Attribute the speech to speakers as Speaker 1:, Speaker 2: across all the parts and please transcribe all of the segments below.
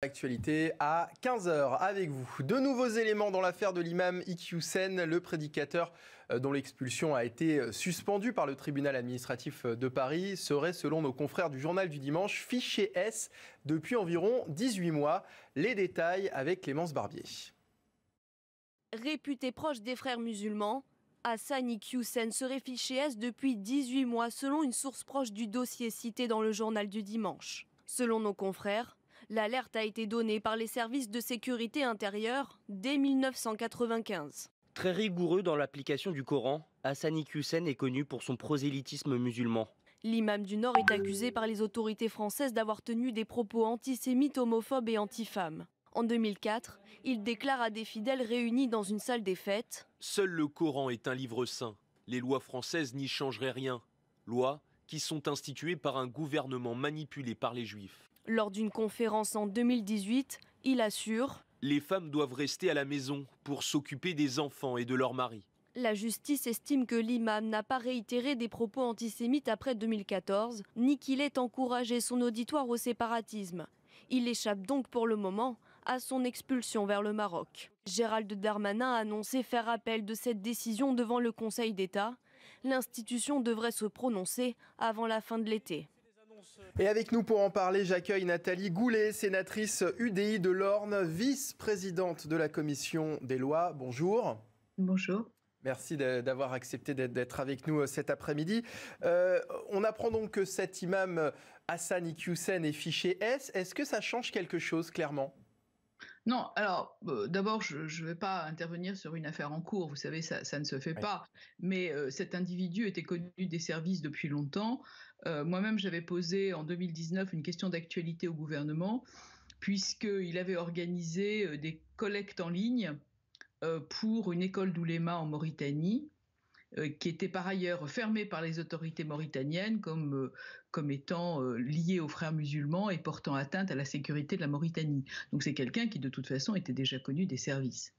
Speaker 1: Actualité à 15 h avec vous. De nouveaux éléments dans l'affaire de l'imam Iqiyoussen, le prédicateur dont l'expulsion a été suspendue par le tribunal administratif de Paris, serait, selon nos confrères du Journal du Dimanche, fiché S depuis environ 18 mois. Les détails avec Clémence Barbier.
Speaker 2: Réputé proche des frères musulmans, Hassan Iqiyoussen serait fiché S depuis 18 mois, selon une source proche du dossier cité dans le Journal du Dimanche. Selon nos confrères, l'alerte a été donnée par les services de sécurité intérieure dès 1995.
Speaker 3: Très rigoureux dans l'application du Coran, Hassan Iqiyoussen est connu pour son prosélytisme musulman.
Speaker 2: L'imam du Nord est accusé par les autorités françaises d'avoir tenu des propos antisémites, homophobes et anti-femmes. En 2004, il déclare à des fidèles réunis dans une salle des fêtes :
Speaker 4: Seul le Coran est un livre saint. Les lois françaises n'y changeraient rien. Lois qui sont instituées par un gouvernement manipulé par les Juifs.
Speaker 2: Lors d'une conférence en 2018, il assure :
Speaker 4: Les femmes doivent rester à la maison pour s'occuper des enfants et de leurs maris.
Speaker 2: La justice estime que l'imam n'a pas réitéré des propos antisémites après 2014, ni qu'il ait encouragé son auditoire au séparatisme. Il échappe donc pour le moment à son expulsion vers le Maroc. Gérald Darmanin a annoncé faire appel de cette décision devant le Conseil d'État. L'institution devrait se prononcer avant la fin de l'été.
Speaker 1: Et avec nous pour en parler, j'accueille Nathalie Goulet, sénatrice UDI de l'Orne, vice-présidente de la commission des lois. Bonjour.
Speaker 5: Bonjour.
Speaker 1: Merci d'avoir accepté d'être avec nous cet après-midi. On apprend donc que cet imam Hassan Iqiyoussen est fiché S. Est-ce que ça change quelque chose, clairement ?
Speaker 5: Non, alors d'abord, je ne vais pas intervenir sur une affaire en cours, vous savez, ça ne se fait pas, mais cet individu était connu des services depuis longtemps. Moi-même, j'avais posé en 2019 une question d'actualité au gouvernement, puisqu'il avait organisé des collectes en ligne pour une école d'ouléma en Mauritanie, qui était par ailleurs fermée par les autorités mauritaniennes comme étant liée aux frères musulmans et portant atteinte à la sécurité de la Mauritanie. Donc c'est quelqu'un qui de toute façon était déjà connu des services.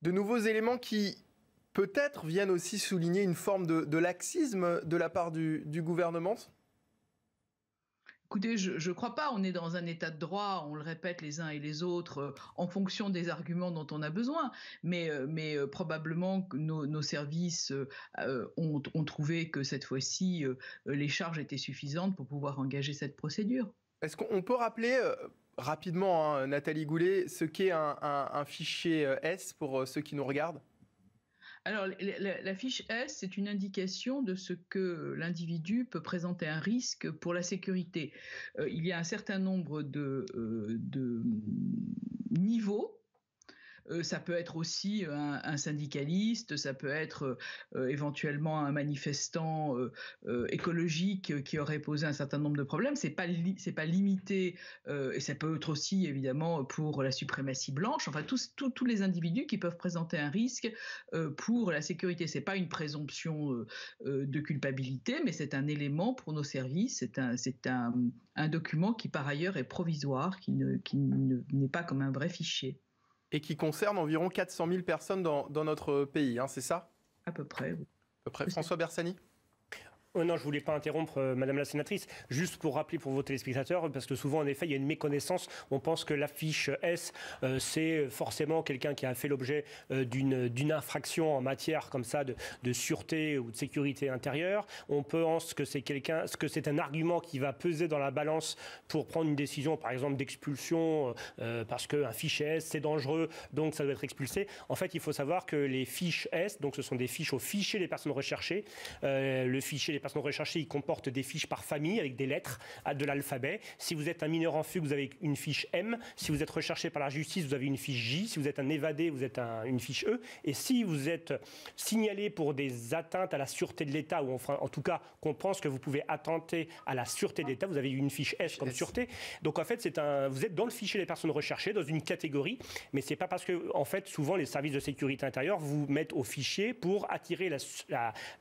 Speaker 1: De nouveaux éléments qui peut-être viennent aussi souligner une forme de laxisme de la part du gouvernement ?
Speaker 5: Écoutez, je ne crois pas, on est dans un état de droit, on le répète les uns et les autres en fonction des arguments dont on a besoin, mais probablement que nos services ont trouvé que cette fois-ci, les charges étaient suffisantes pour pouvoir engager cette procédure.
Speaker 1: Est-ce qu'on peut rappeler rapidement, hein, Nathalie Goulet, ce qu'est un fichier S pour ceux qui nous regardent ?
Speaker 5: Alors, la fiche S, c'est une indication de ce que l'individu peut présenter un risque pour la sécurité. Il y a un certain nombre de niveaux. Ça peut être aussi un syndicaliste, ça peut être éventuellement un manifestant écologique qui aurait posé un certain nombre de problèmes. C'est pas limité, et ça peut être aussi évidemment pour la suprématie blanche. Enfin, tous les individus qui peuvent présenter un risque pour la sécurité. C'est pas une présomption de culpabilité, mais c'est un élément pour nos services. C'est un document qui par ailleurs est provisoire, qui n'est pas comme un vrai fichier.
Speaker 1: Et qui concerne environ 400 000 personnes dans notre pays, hein, c'est ça ?
Speaker 5: À peu près, oui.
Speaker 1: À peu près. François Bersani ?
Speaker 6: Non, je ne voulais pas interrompre Madame la sénatrice, juste pour rappeler pour vos téléspectateurs, parce que souvent, en effet, il y a une méconnaissance. On pense que la fiche S, c'est forcément quelqu'un qui a fait l'objet d'une infraction en matière comme ça de sûreté ou de sécurité intérieure. On pense que c'est un argument qui va peser dans la balance pour prendre une décision, par exemple, d'expulsion, parce qu'un fiche S, c'est dangereux, donc ça doit être expulsé. En fait, il faut savoir que les fiches S, donc ce sont des fiches au fichier des personnes recherchées. Le fichier des personnes recherchées, il comporte des fiches par famille avec des lettres de l'alphabet. Si vous êtes un mineur en fugue, vous avez une fiche M. Si vous êtes recherché par la justice, vous avez une fiche J. Si vous êtes un évadé, vous êtes une fiche E. Et si vous êtes signalé pour des atteintes à la sûreté de l'État, ou enfin, en tout cas qu'on pense que vous pouvez attenter à la sûreté de l'État, vous avez une fiche S comme sûreté. Donc en fait, vous êtes dans le fichier des personnes recherchées, dans une catégorie, mais c'est pas parce que, en fait, souvent les services de sécurité intérieure vous mettent au fichier pour attirer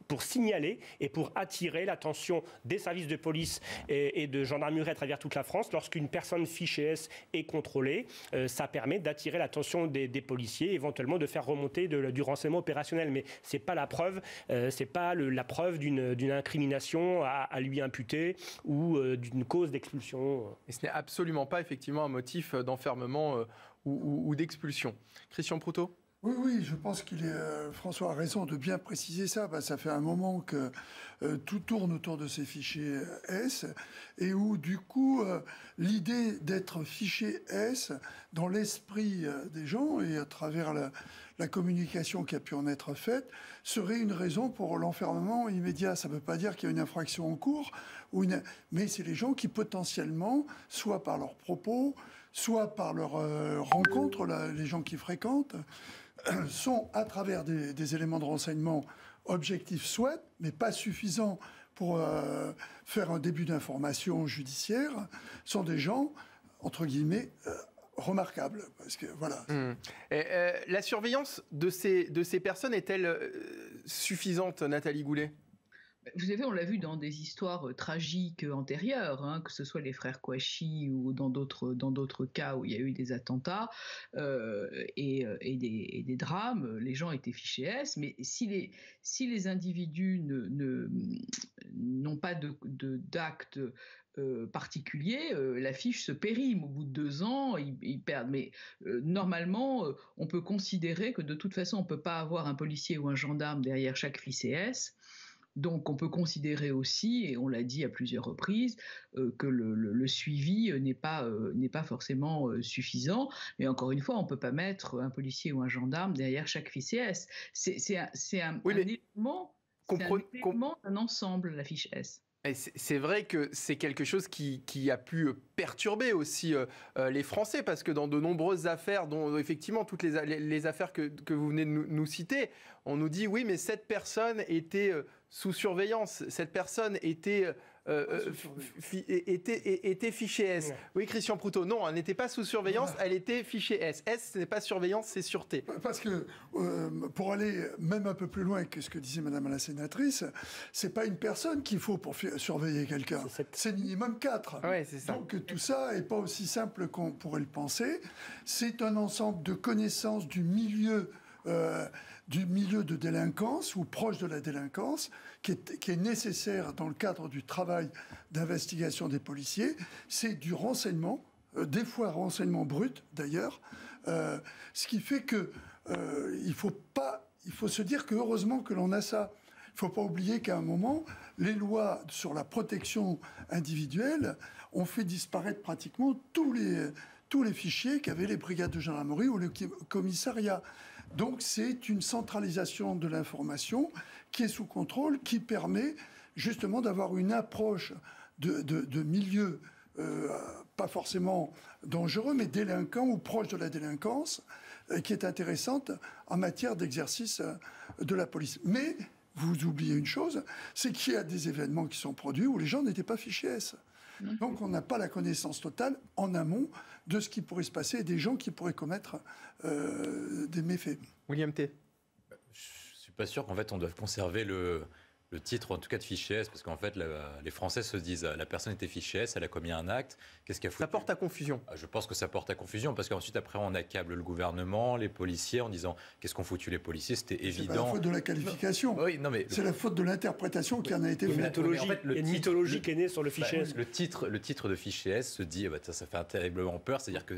Speaker 6: pour signaler et pour attirer attirer l'attention des services de police et de gendarmerie à travers toute la France. Lorsqu'une personne fichée S est contrôlée, ça permet d'attirer l'attention des policiers, éventuellement de faire remonter du renseignement opérationnel. Mais ce n'est pas la preuve, la preuve d'une incrimination à lui imputer ou d'une cause d'expulsion.
Speaker 1: Et ce n'est absolument pas effectivement un motif d'enfermement ou d'expulsion. Christian Proutot ?
Speaker 7: Oui, je pense François a raison de bien préciser ça. Ça fait un moment que tout tourne autour de ces fichiers S et où, du coup, l'idée d'être fiché S dans l'esprit des gens et à travers la communication qui a pu en être faite serait une raison pour l'enfermement immédiat. Ça ne veut pas dire qu'il y a une infraction en cours, mais c'est les gens qui potentiellement, soit par leurs propos, soit par leur rencontre, les gens qui fréquentent, sont, à travers des éléments de renseignement objectifs, soit, mais pas suffisants pour faire un début d'information judiciaire, sont des gens, entre guillemets, remarquables. Parce que, voilà.
Speaker 1: La surveillance de ces personnes est-elle suffisante, Nathalie Goulet ?
Speaker 5: Vous savez, on l'a vu dans des histoires tragiques antérieures, que ce soit les frères Kouachi ou dans d'autres cas où il y a eu des attentats et des drames, les gens étaient fichés S, mais si les individus n'ont pas d'acte particulier, la fiche se périme. Au bout de 2 ans, ils perdent. Mais normalement, on peut considérer que de toute façon, on ne peut pas avoir un policier ou un gendarme derrière chaque fiché S. Donc on peut considérer aussi, et on l'a dit à plusieurs reprises, que le suivi n'est pas forcément suffisant. Mais encore une fois, on ne peut pas mettre un policier ou un gendarme derrière chaque fichier S. C'est un élément d'un ensemble, la fiche S.
Speaker 1: C'est vrai que c'est quelque chose qui a pu perturber aussi les Français, parce que dans de nombreuses affaires, dont effectivement toutes les affaires que vous venez de nous citer, on nous dit oui, mais cette personne était sous surveillance, cette personne était fichée S. Oui, Christian Proutot, non, elle n'était pas sous surveillance, elle était fichée S. S, ce n'est pas surveillance, c'est sûreté.
Speaker 7: Parce que, pour aller même un peu plus loin que ce que disait Madame la sénatrice, c'est pas une personne qu'il faut pour surveiller quelqu'un, c'est minimum 4.
Speaker 1: Ouais, c'est ça.
Speaker 7: Donc tout ça n'est pas aussi simple qu'on pourrait le penser. C'est un ensemble de connaissances du milieu de délinquance ou proche de la délinquance qui est nécessaire dans le cadre du travail d'investigation des policiers. C'est du renseignement, des fois renseignement brut d'ailleurs, ce qui fait que il faut se dire que heureusement que l'on a ça. Il ne faut pas oublier qu'à un moment, les lois sur la protection individuelle ont fait disparaître pratiquement tous les fichiers qu'avaient les brigades de gendarmerie ou le commissariat. Donc c'est une centralisation de l'information qui est sous contrôle, qui permet justement d'avoir une approche de milieu pas forcément dangereux, mais délinquant ou proche de la délinquance, qui est intéressante en matière d'exercice de la police. Mais vous oubliez une chose, c'est qu'il y a des événements qui sont produits où les gens n'étaient pas fichés S. Donc on n'a pas la connaissance totale en amont de ce qui pourrait se passer et des gens qui pourraient commettre des méfaits.
Speaker 1: William T.
Speaker 8: Je ne suis pas sûr qu'en fait on doive conserver le titre, en tout cas de fiché S, parce qu'en fait les Français se disent la personne était fichée S, elle a commis un acte, qu'est-ce qu'elle a foutu ?
Speaker 1: Ça porte à confusion.
Speaker 8: Je pense que ça porte à confusion, parce qu'ensuite après on accable le gouvernement, les policiers en disant qu'est-ce qu'ont foutu les policiers, c'était évident.
Speaker 7: C'est la faute de la qualification, c'est la faute de l'interprétation qui en a été faite.
Speaker 6: Il y a une mythologie qui est née sur le fichier S.
Speaker 8: Le titre de fichier S se dit, ça fait terriblement peur, c'est-à-dire que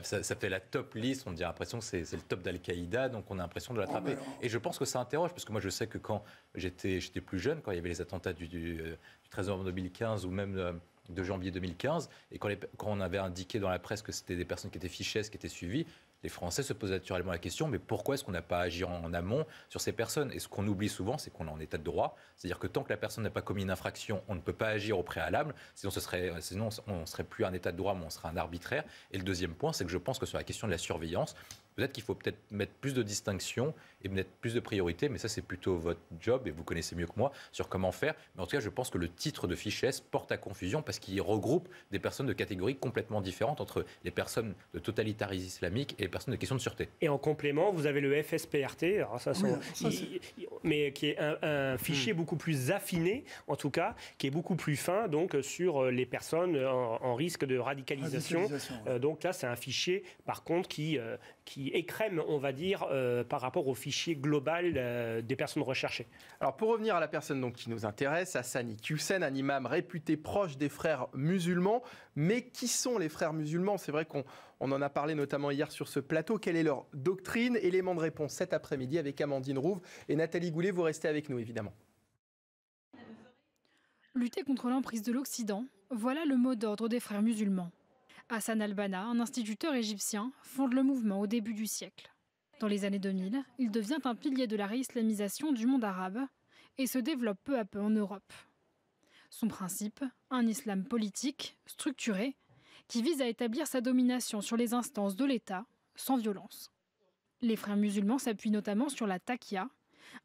Speaker 8: ça fait la top list, on a l'impression que c'est le top d'Al-Qaïda, donc on a l'impression de l'attraper. Et je pense que ça interroge, parce que moi je sais que quand j'étais plus jeune, quand il y avait les attentats du 13 novembre 2015 ou même de janvier 2015, et quand on avait indiqué dans la presse que c'était des personnes qui étaient fichées, qui étaient suivies, les Français se posent naturellement la question, mais pourquoi est-ce qu'on n'a pas agi en amont sur ces personnes ? Et ce qu'on oublie souvent, c'est qu'on est en état de droit. C'est-à-dire que tant que la personne n'a pas commis une infraction, on ne peut pas agir au préalable. Sinon on ne serait plus un état de droit, mais on serait un arbitraire. Et le deuxième point, c'est que je pense que sur la question de la surveillance, Peut-être qu'il faut peut-être mettre plus de distinction et mettre plus de priorité, mais ça c'est plutôt votre job et vous connaissez mieux que moi sur comment faire. Mais en tout cas, je pense que le titre de fiche S porte à confusion parce qu'il regroupe des personnes de catégories complètement différentes entre les personnes de totalitarisme islamique et les personnes de questions de sûreté.
Speaker 6: Et en complément, vous avez le FSPRT, alors mais qui est un fichier beaucoup plus affiné, en tout cas, qui est beaucoup plus fin donc sur les personnes en risque de radicalisation. Donc là, c'est un fichier, par contre, qui écrème, on va dire, par rapport au fichier global des personnes recherchées.
Speaker 1: Alors pour revenir à la personne donc, qui nous intéresse, Hassan Iqiyoussen, un imam réputé proche des frères musulmans. Mais qui sont les frères musulmans? C'est vrai qu'on en a parlé notamment hier sur ce plateau. Quelle est leur doctrine? Élément de réponse cet après-midi avec Amandine Rouve et Nathalie Goulet. Vous restez avec nous évidemment.
Speaker 9: Lutter contre l'emprise de l'Occident, voilà le mot d'ordre des frères musulmans. Hassan al-Banna, un instituteur égyptien, fonde le mouvement au début du siècle. Dans les années 2000, il devient un pilier de la réislamisation du monde arabe et se développe peu à peu en Europe. Son principe, un islam politique, structuré, qui vise à établir sa domination sur les instances de l'État, sans violence. Les frères musulmans s'appuient notamment sur la taqiyya,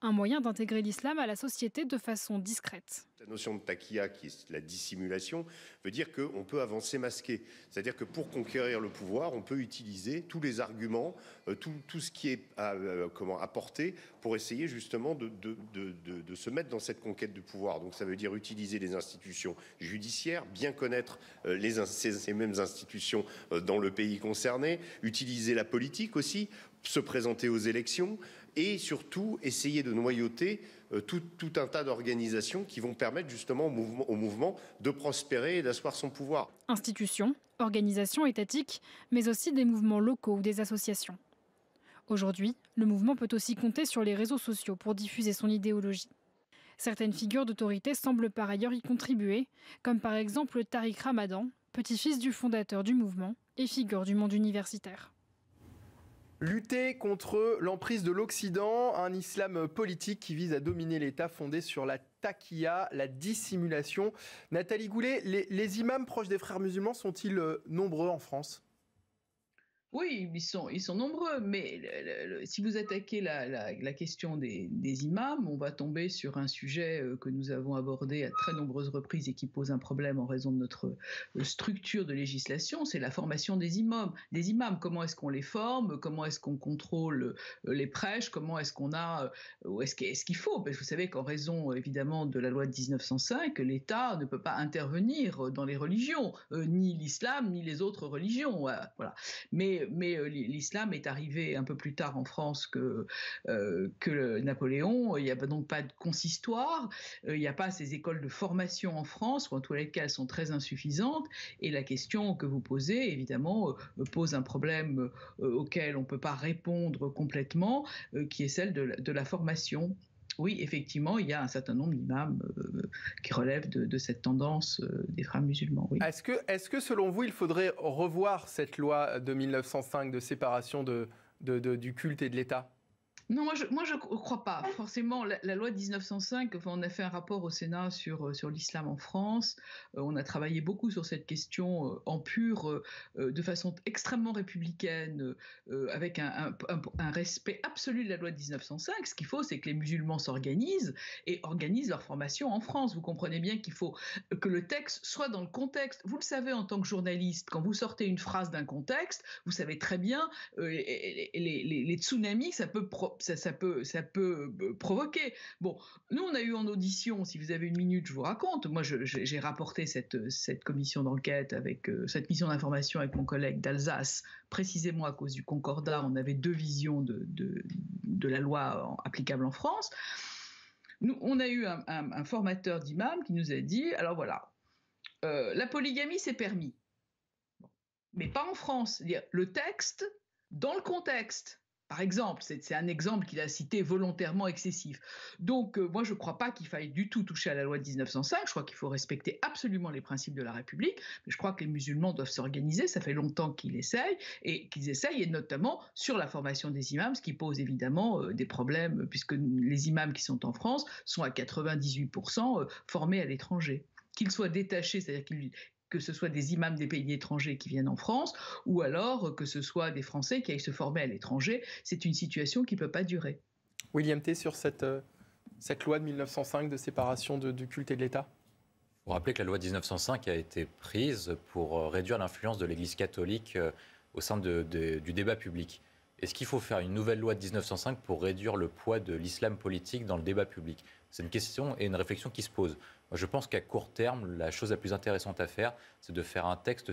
Speaker 9: un moyen d'intégrer l'islam à la société de façon discrète.
Speaker 10: La notion de taqiyya, qui est la dissimulation, veut dire qu'on peut avancer masqué. C'est-à-dire que pour conquérir le pouvoir, on peut utiliser tous les arguments, tout ce qui est apporté pour essayer justement de se mettre dans cette conquête du pouvoir. Donc ça veut dire utiliser les institutions judiciaires, bien connaître ces mêmes institutions dans le pays concerné, utiliser la politique aussi, se présenter aux élections et surtout essayer de noyauter tout un tas d'organisations qui vont permettre justement au mouvement de prospérer et d'asseoir son pouvoir.
Speaker 9: Institutions, organisations étatiques, mais aussi des mouvements locaux ou des associations. Aujourd'hui, le mouvement peut aussi compter sur les réseaux sociaux pour diffuser son idéologie. Certaines figures d'autorité semblent par ailleurs y contribuer, comme par exemple Tariq Ramadan, petit-fils du fondateur du mouvement et figure du monde universitaire.
Speaker 1: Lutter contre l'emprise de l'Occident, un islam politique qui vise à dominer l'État fondé sur la taqiyya, la dissimulation. Nathalie Goulet, les imams proches des frères musulmans sont-ils nombreux en France ?
Speaker 5: Oui, ils sont nombreux, mais si vous attaquez la question des imams, on va tomber sur un sujet que nous avons abordé à très nombreuses reprises et qui pose un problème en raison de notre structure de législation, c'est la formation des imams. Comment est-ce qu'on les forme? Comment est-ce qu'on contrôle les prêches? Comment est-ce qu'on a... Est-ce qu'il faut? Parce que vous savez qu'en raison évidemment de la loi de 1905, l'État ne peut pas intervenir dans les religions, ni l'islam, ni les autres religions. Voilà. Mais l'islam est arrivé un peu plus tard en France que Napoléon. Il n'y a donc pas de consistoire, il n'y a pas ces écoles de formation en France, ou en tous les cas elles sont très insuffisantes. Et la question que vous posez, évidemment, pose un problème auquel on ne peut pas répondre complètement, qui est celle de la formation. Oui, effectivement, il y a un certain nombre d'imams qui relèvent de cette tendance des frères musulmans. Oui.
Speaker 1: Est-ce que, selon vous, il faudrait revoir cette loi de 1905 de séparation du culte et de l'État ?
Speaker 5: Non, moi je crois pas. Forcément, la loi de 1905, on a fait un rapport au Sénat sur l'islam en France. On a travaillé beaucoup sur cette question en pur, de façon extrêmement républicaine, avec un respect absolu de la loi de 1905. Ce qu'il faut, c'est que les musulmans s'organisent et organisent leur formation en France. Vous comprenez bien qu'il faut que le texte soit dans le contexte. Vous le savez en tant que journaliste, quand vous sortez une phrase d'un contexte, vous savez très bien les tsunamis, ça peut provoquer. Bon, nous on a eu en audition, si vous avez une minute, je vous raconte. Moi, j'ai rapporté cette commission d'enquête avec cette mission d'information avec mon collègue d'Alsace, précisément à cause du Concordat. On avait deux visions de la loi applicable en France. Nous, on a eu un formateur d'imam qui nous a dit, alors voilà, la polygamie c'est permis, mais pas en France. C'est-à-dire le texte dans le contexte. Par exemple, c'est un exemple qu'il a cité volontairement excessif. Donc, moi, je ne crois pas qu'il faille du tout toucher à la loi de 1905. Je crois qu'il faut respecter absolument les principes de la République. Mais je crois que les musulmans doivent s'organiser. Ça fait longtemps qu'ils essayent, et notamment sur la formation des imams, ce qui pose évidemment des problèmes, puisque les imams qui sont en France sont à 98% formés à l'étranger. Qu'ils soient détachés, c'est-à-dire que ce soit des imams des pays étrangers qui viennent en France, ou alors que ce soit des Français qui aillent se former à l'étranger. C'est une situation qui ne peut pas durer.
Speaker 1: William T, sur cette loi de 1905 de séparation du culte et de l'État?
Speaker 8: Il faut rappeler que la loi de 1905 a été prise pour réduire l'influence de l'Église catholique au sein du débat public. Est-ce qu'il faut faire une nouvelle loi de 1905 pour réduire le poids de l'islam politique dans le débat public? C'est une question et une réflexion qui se pose. Moi, je pense qu'à court terme, la chose la plus intéressante à faire, c'est de faire un texte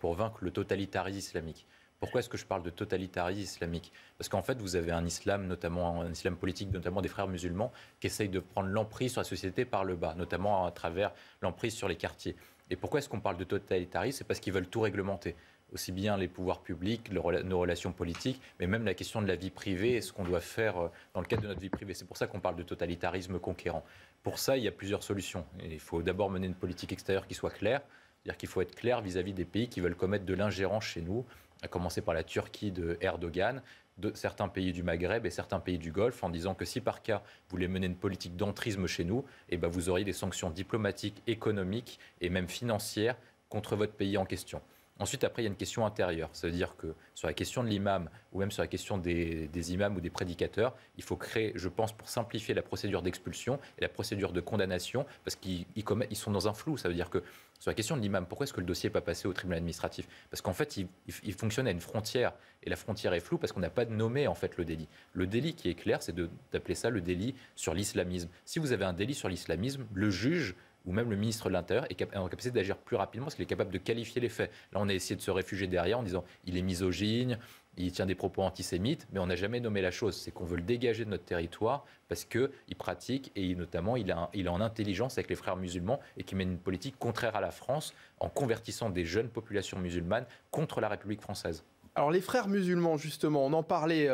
Speaker 8: pour vaincre le totalitarisme islamique. Pourquoi est-ce que je parle de totalitarisme islamique? Parce qu'en fait, vous avez un islam, notamment un islam politique, notamment des frères musulmans, qui essayent de prendre l'emprise sur la société par le bas, notamment à travers l'emprise sur les quartiers. Et pourquoi est-ce qu'on parle de totalitarisme? C'est parce qu'ils veulent tout réglementer. Aussi bien les pouvoirs publics, nos relations politiques, mais même la question de la vie privée et ce qu'on doit faire dans le cadre de notre vie privée. C'est pour ça qu'on parle de totalitarisme conquérant. Pour ça, il y a plusieurs solutions. Et il faut d'abord mener une politique extérieure qui soit claire, c'est-à-dire qu'il faut être clair vis-à-vis des pays qui veulent commettre de l'ingérence chez nous, à commencer par la Turquie de Erdogan, de certains pays du Maghreb et certains pays du Golfe, en disant que si par cas vous voulez mener une politique d'entrisme chez nous, eh ben vous auriez des sanctions diplomatiques, économiques et même financières contre votre pays en question. Ensuite, après, il y a une question intérieure. Ça veut dire que sur la question de l'imam ou même sur la question des imams ou des prédicateurs, il faut créer, je pense, pour simplifier la procédure d'expulsion et la procédure de condamnation, parce qu'ils sont dans un flou. Ça veut dire que sur la question de l'imam, pourquoi est-ce que le dossier n'est pas passé au tribunal administratif? Parce qu'en fait, il fonctionne à une frontière, et la frontière est floue parce qu'on n'a pas nommé en fait le délit. Le délit qui est clair, c'est d'appeler ça le délit sur l'islamisme. Si vous avez un délit sur l'islamisme, le juge ou même le ministre de l'Intérieur est en capacité d'agir plus rapidement parce qu'il est capable de qualifier les faits. Là, on a essayé de se réfugier derrière en disant il est misogyne, il tient des propos antisémites, mais on n'a jamais nommé la chose. C'est qu'on veut le dégager de notre territoire parce qu'il pratique et notamment il est en intelligence avec les frères musulmans et qui mène une politique contraire à la France en convertissant des jeunes populations musulmanes contre la République française.
Speaker 1: Alors les frères musulmans, justement, on en parlait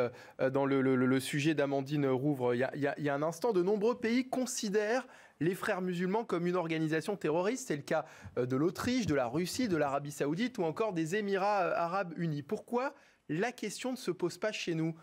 Speaker 1: dans le sujet d'Amandine Rouvre il y a un instant, de nombreux pays considèrent les frères musulmans comme une organisation terroriste. C'est le cas de l'Autriche, de la Russie, de l'Arabie Saoudite ou encore des Émirats Arabes Unis. Pourquoi la question ne se pose pas chez nous?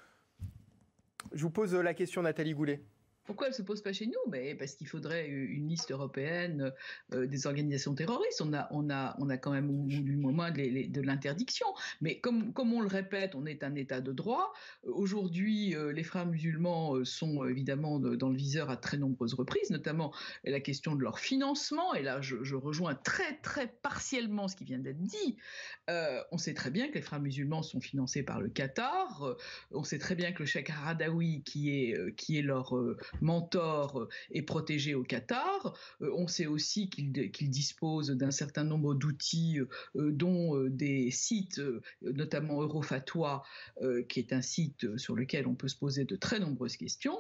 Speaker 1: Je vous pose la question, Nathalie Goulet.
Speaker 5: Pourquoi elle ne se pose pas chez nous? Parce qu'il faudrait une liste européenne des organisations terroristes. On a quand même du moment de l'interdiction. Mais comme on le répète, on est un État de droit. Aujourd'hui, les frères musulmans sont évidemment dans le viseur à très nombreuses reprises, notamment la question de leur financement. Et là, je rejoins très, très partiellement ce qui vient d'être dit. On sait très bien que les frères musulmans sont financés par le Qatar. On sait très bien que le cheikh Haradawi, qui est leur mentor, est protégé au Qatar. On sait aussi qu'il dispose d'un certain nombre d'outils, dont des sites, notamment Eurofatwa, qui est un site sur lequel on peut se poser de très nombreuses questions.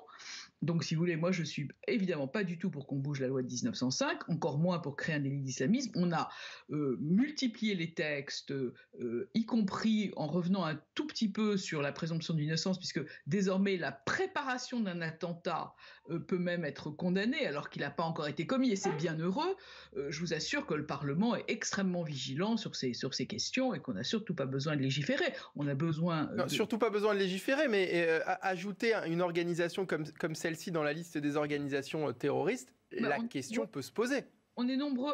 Speaker 5: Donc, si vous voulez, moi, je suis évidemment pas du tout pour qu'on bouge la loi de 1905, encore moins pour créer un délit d'islamisme. On a multiplié les textes, y compris en revenant un tout petit peu sur la présomption d'innocence, puisque désormais, la préparation d'un attentat peut même être condamnée alors qu'il n'a pas encore été commis, et c'est bien heureux. Je vous assure que le Parlement est extrêmement vigilant sur ces questions et qu'on n'a surtout pas besoin de légiférer. On a besoin...
Speaker 1: Surtout pas besoin de légiférer, mais ajouter une organisation comme celle-ci dans la liste des organisations terroristes, la question peut se poser.
Speaker 5: On est nombreux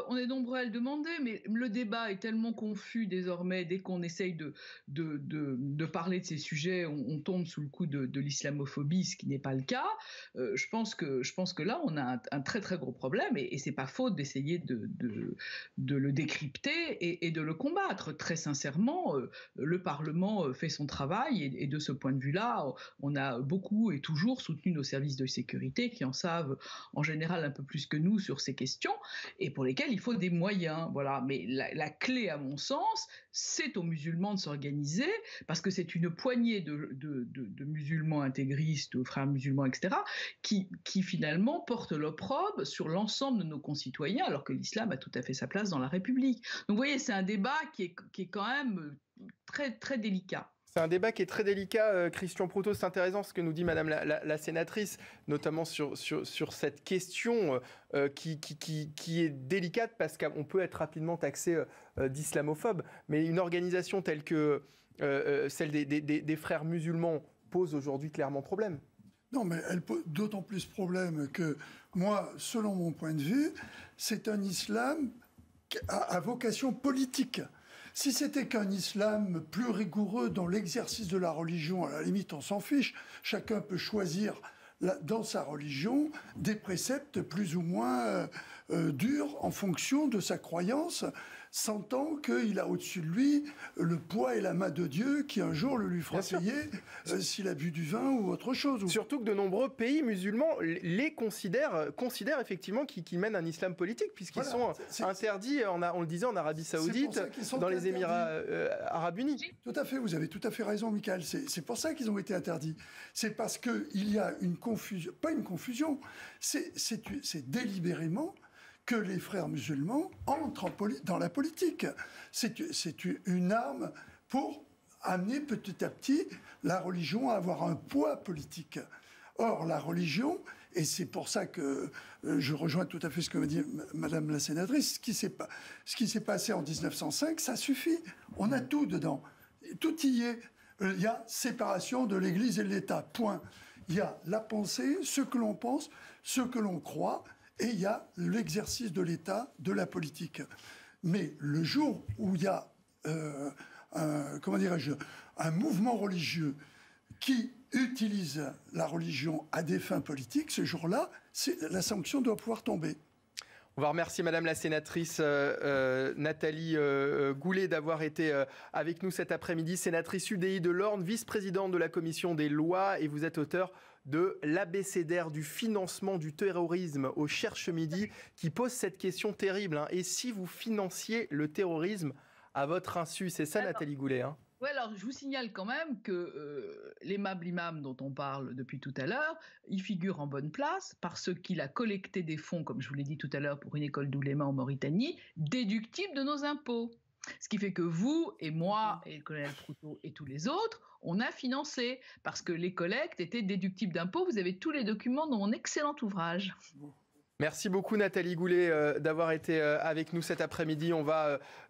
Speaker 5: à le demander, mais le débat est tellement confus désormais. Dès qu'on essaye de parler de ces sujets, on tombe sous le coup de l'islamophobie, ce qui n'est pas le cas. Je pense que là, on a un très très gros problème, et c'est pas faute d'essayer de le décrypter et de le combattre. Très sincèrement, le Parlement fait son travail, et de ce point de vue-là, on a beaucoup et toujours soutenu nos services de sécurité qui en savent en général un peu plus que nous sur ces questions, et pour lesquels il faut des moyens. Voilà. Mais la clé, à mon sens, c'est aux musulmans de s'organiser, parce que c'est une poignée de musulmans intégristes, de frères musulmans, etc., qui finalement portent l'opprobre sur l'ensemble de nos concitoyens, alors que l'islam a tout à fait sa place dans la République. Donc vous voyez, c'est un débat qui est quand même très, très délicat.
Speaker 1: C'est un débat qui est très délicat. Christian Proutot, c'est intéressant ce que nous dit Madame la sénatrice, notamment sur cette question qui est délicate parce qu'on peut être rapidement taxé d'islamophobe. Mais une organisation telle que celle des frères musulmans pose aujourd'hui clairement problème.
Speaker 7: Non, mais elle pose d'autant plus problème que moi, selon mon point de vue, c'est un islam à vocation politique. Si c'était qu'un islam plus rigoureux dans l'exercice de la religion, à la limite, on s'en fiche. Chacun peut choisir dans sa religion des préceptes plus ou moins durs en fonction de sa croyance, sentant qu'il a au-dessus de lui le poids et la main de Dieu qui un jour le lui fera payer s'il a bu du vin ou autre chose.
Speaker 1: Surtout que de nombreux pays musulmans les considèrent effectivement qu'ils mènent un islam politique, puisqu'ils sont interdits, on le disait, en Arabie Saoudite, dans les Émirats Arabes Unis.
Speaker 7: Tout à fait, vous avez tout à fait raison, Michael. C'est pour ça qu'ils ont été interdits. C'est parce qu'il y a une confusion, pas une confusion, c'est délibérément que les frères musulmans entrent dans la politique. C'est une arme pour amener petit à petit la religion à avoir un poids politique. Or, la religion, et c'est pour ça que je rejoins tout à fait ce que m'a dit Madame la sénatrice, ce qui s'est passé en 1905, ça suffit. On a tout dedans. Tout y est. Il y a séparation de l'Église et de l'État, point. Il y a la pensée, ce que l'on pense, ce que l'on croit, et il y a l'exercice de l'État, de la politique. Mais le jour où il y a, un mouvement religieux qui utilise la religion à des fins politiques, ce jour-là, la sanction doit pouvoir tomber.
Speaker 1: On va remercier Madame la sénatrice Nathalie Goulet d'avoir été avec nous cet après-midi, sénatrice UDI de l'Orne, vice-présidente de la commission des lois, et vous êtes auteur de l'abécédaire du financement du terrorisme au Cherche Midi, qui pose cette question terrible. Et si vous financiez le terrorisme à votre insu, c'est ça, Nathalie Goulet,
Speaker 5: Oui, alors je vous signale quand même que l'imam dont on parle depuis tout à l'heure, il figure en bonne place parce qu'il a collecté des fonds, comme je vous l'ai dit tout à l'heure, pour une école d'ouléma en Mauritanie, déductibles de nos impôts. Ce qui fait que vous et moi et le colonel Proutot et tous les autres, on a financé parce que les collectes étaient déductibles d'impôts. Vous avez tous les documents dans mon excellent ouvrage.
Speaker 1: Merci beaucoup Nathalie Goulet d'avoir été avec nous cet après-midi. On va